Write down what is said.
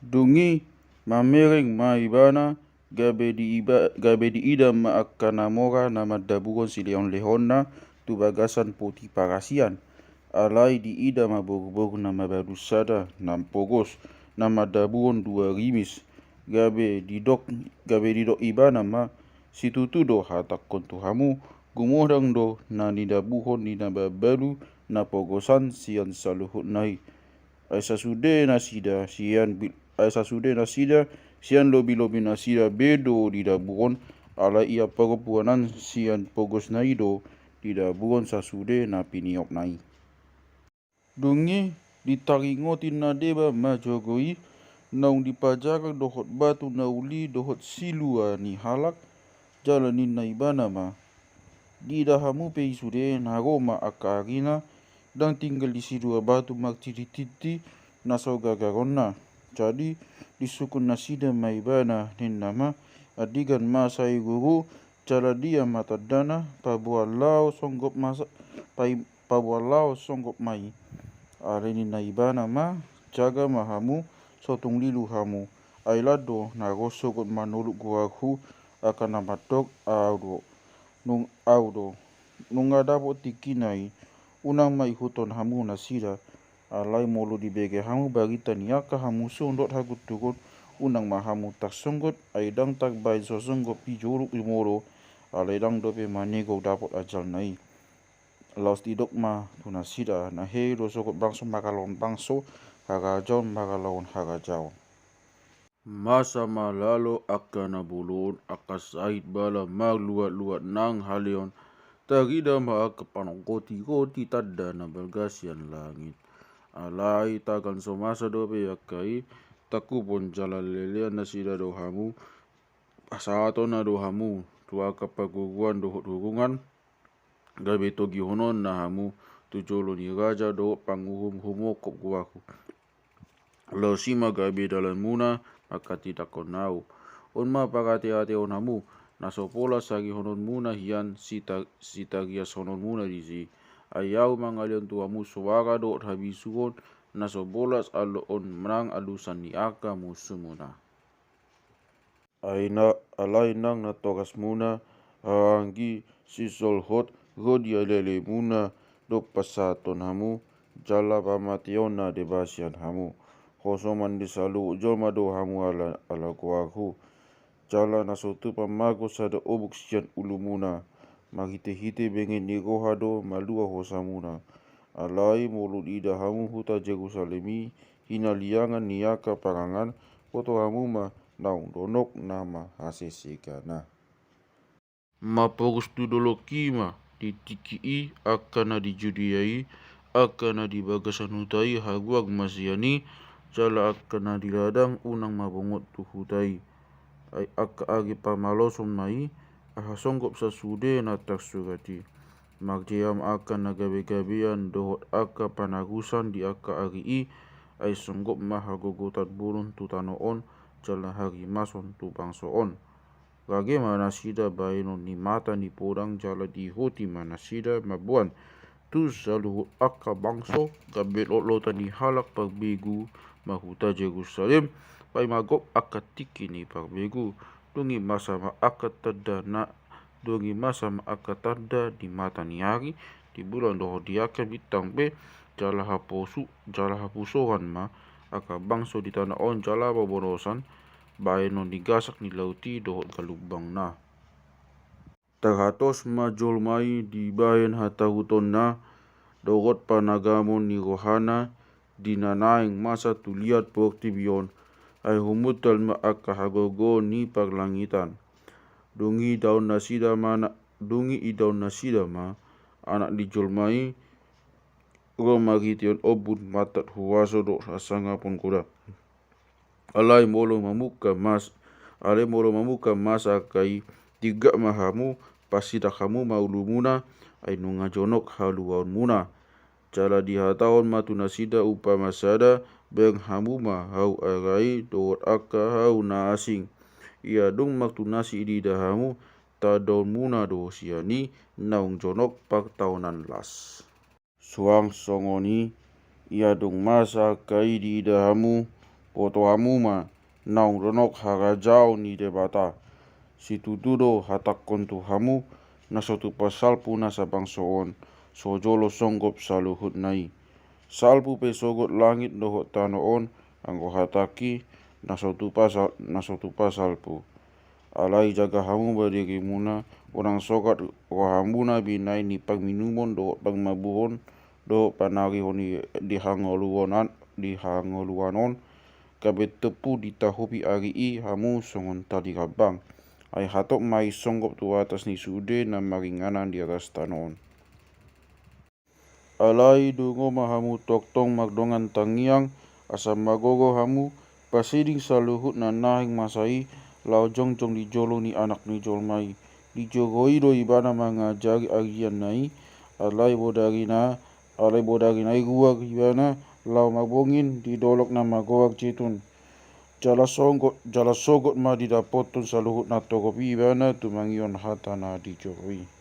Dungi mamering maibana gabe di ida maakana mora na madabugon si Leon Lehona tu bagasan poti parasian. Alai di ida mabogbog na mabadusada na pogos na madabugon dua rimis. Gabe di dok ibana ma situtudo hatak kontu hamu gumodang do na nidabuhon ni babalu na pogosan sian saluhut nai. Aisa sude nasida sian lobi-lobi nasida bedo didabugon ala ia perempuanan sian pogos naido didabugon sasude na piniok nai. Dungi ditaringotin na deba majogoi naung dipajarak dohot batu nauli dohot silua ni halak jalanin na ibana ma didahamu pe sude na Roma akarina dan tinggal di sidua batu maktiti naso gagarona. Jadi disukun nasida maibana nin nama adigan masai guru jala dia matadana pabualau songgop mai aleni naibana ma jaga mahamu sotung lilu hamu ailado na rosokot manuluk guaku akan namatok audo nung adapot tikinai unang mai huton hamu nasida alai molo dibege hamu bagita niaka hamu sondot hagut tukut unang mahamu tak songgot aidang tak bai sosonggot pijoruk imoro alaidang dope manego dapot ajal nai laus tidok ma tunasida na he dosokot bangso makalon bangso hagajaun makalon hagajaun masa malalo akana bulun akasait bala magluat-luat nang halion tagida ma kepanongkoti tada na balgasian langit alai tagan somasa dobe yakai takupon jala lelean nasida dohamu asato na dohamu tua kapaguguan dohot hubungan gabe togi honon na hamu tujolo ni raja do panguhum humokop guaku lo sima gabe dalan muna akati takonau onma pakati ate onamu nasopola sagi honon muna hian sita gias honon muna disi ayau mangalion tuamu suara do habisuon nasobolas alo on menang alusan ni aka musumuna alai nang na togas muna anggi sisol hot rodia lele muna do pasaton hamu jala pamationa de basian hamu hosoman disalu jolma do hamu ala kuaku jala nasotu pamago sada obuk sian ulumuna magite-hite bengen nigohado malua hosamuna alai mulut ida hamu huta Jerusalemi hina liangan niaka parangan foto hamu ma naung donok nama hasesekana mapogus tudolo kima ditikii akana dijudiai akana dibagasan hutai haguag masiani jala akana diladang unang mabongot tuhutai aka agi pamaloson mai ahasonggop sasude na taksugati magjiam akan nagabe-gabean dohot aka panagusan di aka agi ay songgop mahagogotat burun tutanoon jala hari mason tu bangsoon gage manasida baino ni mata ni podang jala di hoti manasida mabuan tu saluhut aka bangso gabe lolotan ni halak pagbegu mahuta Jerusalem pai magop aka tiki ni pagbegu dungi masa tada di mata ni hari di bulan doho diaka bitang be jala hapusohan ma aka bangso di tanah on jala baborosan baeno digasak ni lauti dohot galubang na terhatos majol mai di bayan hatahuton na dohot panagamon ni rohana dinanaing masa tuliat portibion ay humutal ma aka hagogo ni paglangitan dungi idaun nasida ma anak dijolmai romagition obun matat huwaso do asanga pun kuda alai molo mamuka mas akai tiga mahamu pasida kamu maulumuna ay nunga jonok haluaun muna jala dihataon matunasida upamasada beng hamu ma hau agai dohot aka hau na asing ia dung maktunasi di dahamu tadaun muna do siani naung jonok pak tahunan las suang songoni ia dung masa kai di dahamu poto hamu ma naung ronok harajau ni debata. Si tutudo hatakon tu hamu na suatu pasal puna sabang soon sojolo songgop saluhut nai. Salpu pe sogot langit dohot tanoon anggo hataki na suatu pasal pu. Alai jaga hamu badiri muna orang sogat rohambuna binai ni pagminumon dohot pagmabuhon do panari honi dihangoluanon kabet tepu ditahupi ari i hamu songon tali rabang. Ai hatok mai songgop tu atas ni sude na maringanan di atas tanon. Alai dungo mahamu toktong magdongan tangiang asam magogo hamu pasiding saluhut na nahing masai lau jongjong di jolo ni anak ni jolmai. Di jogoi do ibana mangajari agian nai alai bodari nai guag ibana lau mabongin di dolok na magoag citun. Jala sogot ma didapoton saluhut na togopi ibana tumangion hata na di jogoi.